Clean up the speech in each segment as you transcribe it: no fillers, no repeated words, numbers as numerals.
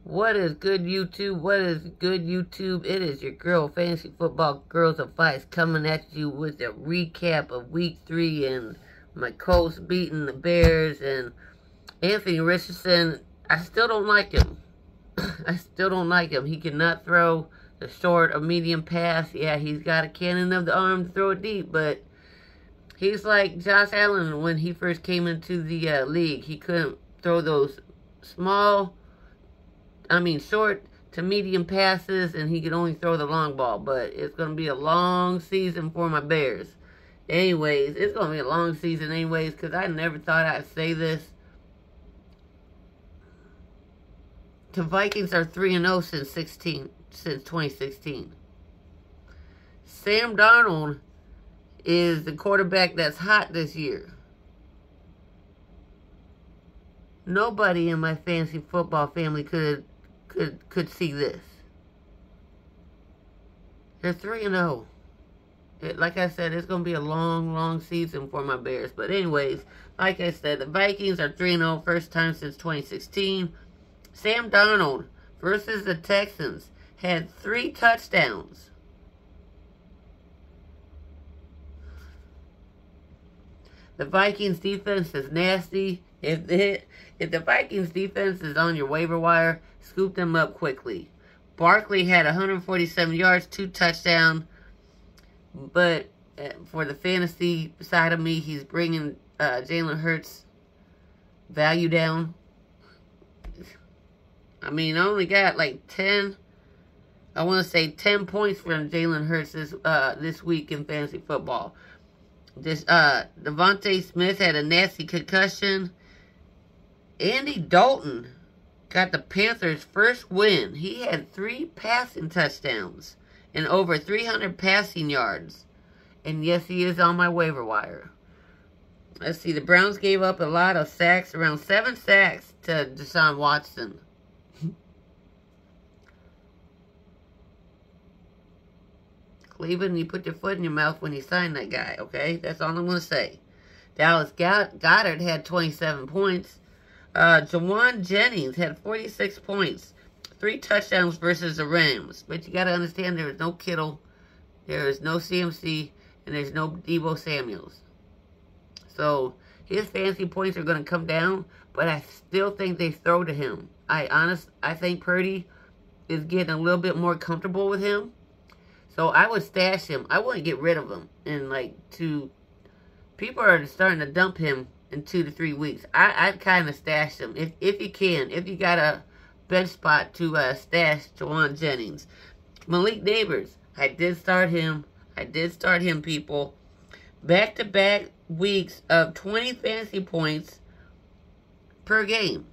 What is good, YouTube? What is good, YouTube? It is your girl, Fantasy Football Girls Advice, coming at you with a recap of Week 3 and my Colts beating the Bears and Anthony Richardson. I still don't like him. I still don't like him. He cannot throw the short or medium pass. Yeah, he's got a cannon of the arm to throw it deep, but he's like Josh Allen when he first came into the league. He couldn't throw those short to medium passes, and he could only throw the long ball. But it's going to be a long season for my Bears. Anyways, it's going to be a long season anyways, because I never thought I'd say this. The Vikings are 3-0 since 2016. Sam Darnold is the quarterback that's hot this year. Nobody in my fantasy football family could see this. They're 3-0. Like I said, it's going to be a long season for my Bears. But anyways, like I said, the Vikings are 3-0, first time since 2016. Sam Darnold versus the Texans had 3 touchdowns. The Vikings defense is nasty. If the Vikings defense is on your waiver wire, scoop them up quickly. Barkley had 147 yards, 2 touchdowns. But for the fantasy side of me, he's bringing Jalen Hurts' value down. I mean, I only got like 10 points from Jalen Hurts this week in fantasy football. Devontae Smith had a nasty concussion. Andy Dalton got the Panthers' first win. He had 3 passing touchdowns and over 300 passing yards. And yes, he is on my waiver wire. Let's see, the Browns gave up a lot of sacks, around 7 sacks to Deshaun Watson. Cleveland, you put your foot in your mouth when you signed that guy, okay? That's all I'm going to say. Dallas Goedert had 27 points. Jawan Jennings had 46 points. 3 touchdowns versus the Rams. But you got to understand there is no Kittle, there is no CMC, and there's no Deebo Samuels. So his fantasy points are going to come down, but I still think they throw to him. I think Purdy is getting a little bit more comfortable with him. So I would stash him. I wouldn't get rid of him in people are starting to dump him in 2 to 3 weeks. I'd kind of stash him if you can. If you got a bench spot to stash Jawan Jennings. Malik Neighbors, I did start him. People. Back-to-back weeks of 20 fantasy points per game.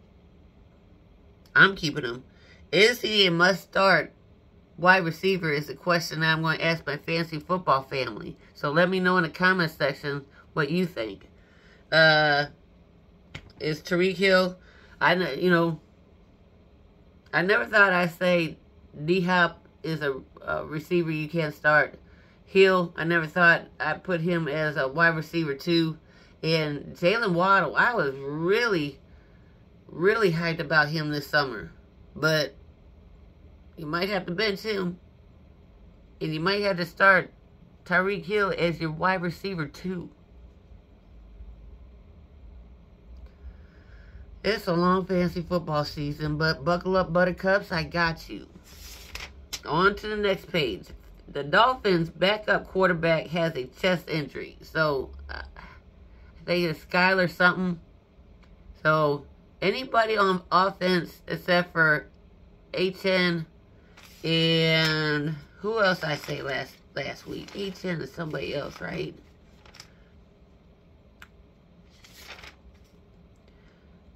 I'm keeping him. Is he a must-start wide receiver is the question I'm going to ask my fantasy football family. So let me know in the comment section what you think. Is Tyreek Hill? I never thought I'd say D-Hop is a receiver you can't start. Hill, I never thought I'd put him as a wide receiver too. And Jalen Waddle, I was really hyped about him this summer. But you might have to bench him. And you might have to start Tyreek Hill as your wide receiver too. It's a long fantasy football season, but buckle up, buttercups. I got you. On to the next page. The Dolphins' backup quarterback has a chest injury. So, I think it's Skylar something. So, anybody on offense except for HN and who else I say last week? HN is somebody else, right?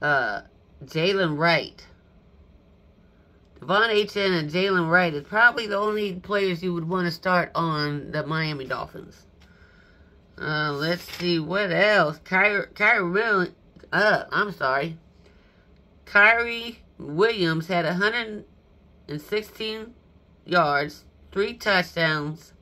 Jalen Wright. Devon HN and Jalen Wright is probably the only players you would want to start on the Miami Dolphins. Let's see what else. Kyrie Williams had 116 yards, 3 touchdowns,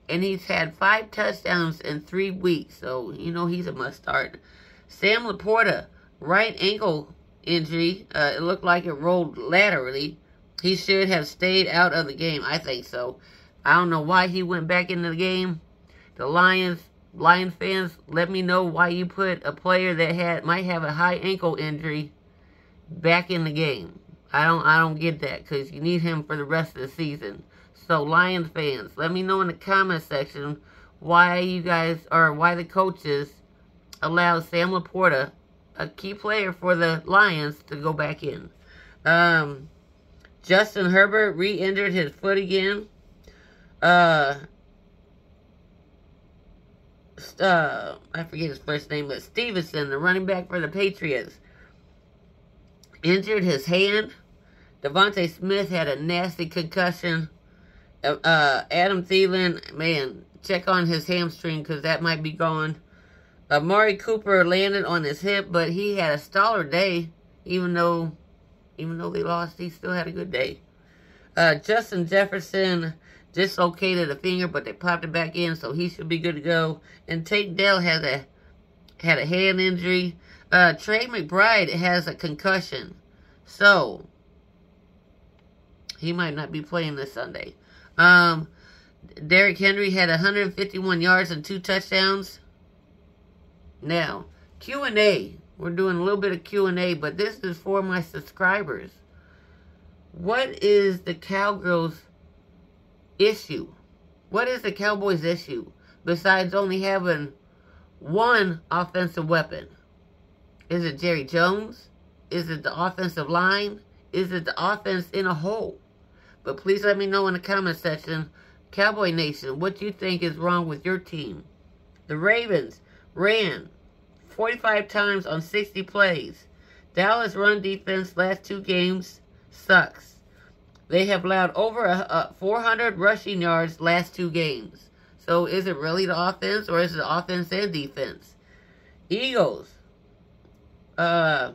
and he's had 5 touchdowns in 3 weeks. So, he's a must start. Sam Laporta, right ankle injury. It looked like it rolled laterally. He should have stayed out of the game. I think so. I don't know why he went back into the game. The Lions fans, let me know why you put a player that might have a high ankle injury back in the game. I don't get that, because you need him for the rest of the season. So Lions fans, let me know in the comment section why the coaches allowed Sam Laporta, a key player for the Lions, to go back in. Justin Herbert re-injured his foot again. I forget his first name, but Stevenson, the running back for the Patriots, injured his hand. Devontae Smith had a nasty concussion. Adam Thielen, man, check on his hamstring, because that might be gone. Amari Cooper landed on his hip, but he had a stellar day. Even though they lost, he still had a good day. Justin Jefferson dislocated a finger, but they popped it back in, so he should be good to go. And Tate Dell had a hand injury. Trey McBride has a concussion, so he might not be playing this Sunday. Derrick Henry had 151 yards and 2 touchdowns. Now, Q&A. We're doing a little bit of Q&A, but this is for my subscribers. What is the Cowgirls' issue? What is the Cowboys' issue besides only having one offensive weapon? Is it Jerry Jones? Is it the offensive line? Is it the offense in a whole? But please let me know in the comment section, Cowboy Nation, what you think is wrong with your team. The Ravens ran 45 times on 60 plays. Dallas run defense last 2 games sucks. They have allowed over 400 rushing yards last 2 games. So is it really the offense, or is it the offense and defense? Eagles, they're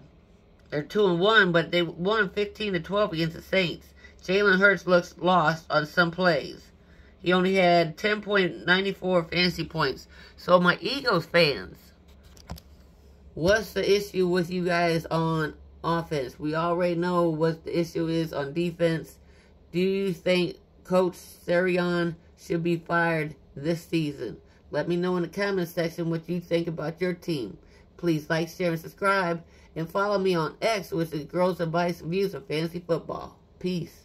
2-1, but they won 15-12 against the Saints. Jalen Hurts looks lost on some plays. He only had 10.94 fantasy points. So my Eagles fans, what's the issue with you guys on offense? We already know what the issue is on defense. Do you think Coach Sirianni should be fired this season? Let me know in the comment section what you think about your team. Please like, share, and subscribe. And follow me on X, which is Girls Advice and Views of Fantasy Football. Peace.